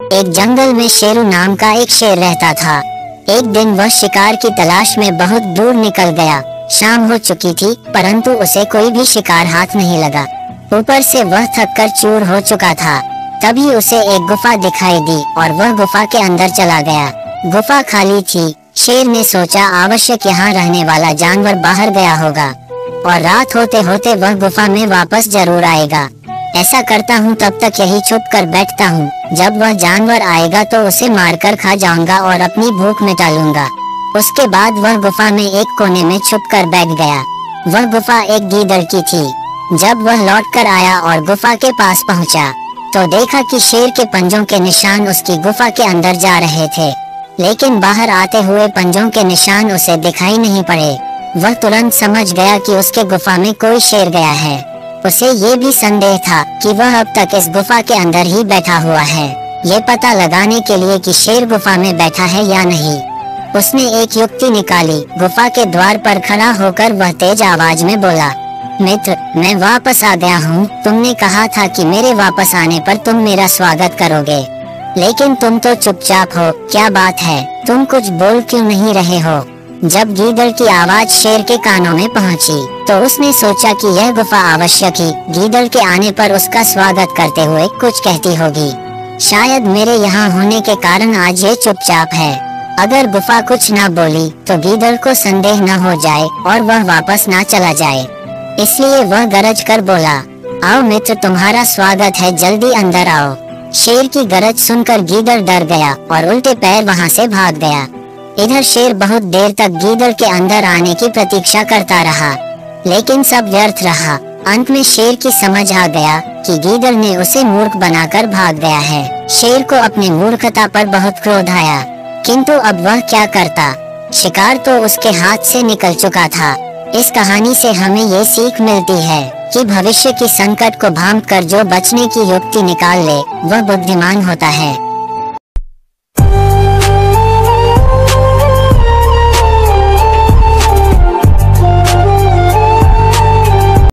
एक जंगल में शेरू नाम का एक शेर रहता था। एक दिन वह शिकार की तलाश में बहुत दूर निकल गया। शाम हो चुकी थी, परंतु उसे कोई भी शिकार हाथ नहीं लगा। ऊपर से वह थककर चूर हो चुका था। तभी उसे एक गुफा दिखाई दी और वह गुफा के अंदर चला गया। गुफा खाली थी। शेर ने सोचा आवश्यक यहाँ रहने वाला जानवर बाहर गया होगा और रात होते होते वह गुफा में वापस जरूर आएगा। ऐसा करता हूँ, तब तक यही छुप कर बैठता हूँ। जब वह जानवर आएगा तो उसे मारकर खा जाऊंगा और अपनी भूख मिटा लूंगा। उसके बाद वह गुफा में एक कोने में छुप कर बैठ गया। वह गुफा एक गीदड़ की थी। जब वह लौट कर आया और गुफा के पास पहुँचा तो देखा कि शेर के पंजों के निशान उसकी गुफा के अंदर जा रहे थे, लेकिन बाहर आते हुए पंजों के निशान उसे दिखाई नहीं पड़े। वह तुरंत समझ गया कि उसके गुफा में कोई शेर गया है। उसे ये भी संदेह था कि वह अब तक इस गुफा के अंदर ही बैठा हुआ है। ये पता लगाने के लिए कि शेर गुफा में बैठा है या नहीं, उसने एक युक्ति निकाली। गुफा के द्वार पर खड़ा होकर वह तेज आवाज में बोला, मित्र, मैं वापस आ गया हूँ। तुमने कहा था कि मेरे वापस आने पर तुम मेरा स्वागत करोगे, लेकिन तुम तो चुपचाप हो। क्या बात है, तुम कुछ बोल क्यों नहीं रहे हो? जब गीदड़ की आवाज शेर के कानों में पहुंची, तो उसने सोचा कि यह गुफा आवश्यक ही गीदड़ के आने पर उसका स्वागत करते हुए कुछ कहती होगी। शायद मेरे यहाँ होने के कारण आज ये चुपचाप है। अगर गुफा कुछ न बोली तो गीदड़ को संदेह न हो जाए और वह वापस न चला जाए। इसलिए वह गरज कर बोला, आओ मित्र, तुम्हारा स्वागत है, जल्दी अंदर आओ। शेर की गरज सुनकर गीदड़ डर गया और उल्टे पैर वहाँ से भाग गया। इधर शेर बहुत देर तक गीदड़ के अंदर आने की प्रतीक्षा करता रहा, लेकिन सब व्यर्थ रहा। अंत में शेर की समझ आ गया कि गीदड़ ने उसे मूर्ख बनाकर भाग गया है। शेर को अपनी मूर्खता पर बहुत क्रोध आया, किंतु अब वह क्या करता? शिकार तो उसके हाथ से निकल चुका था। इस कहानी से हमें ये सीख मिलती है कि भविष्य की संकट को भांप कर जो बचने की युक्ति निकाल ले वह बुद्धिमान होता है।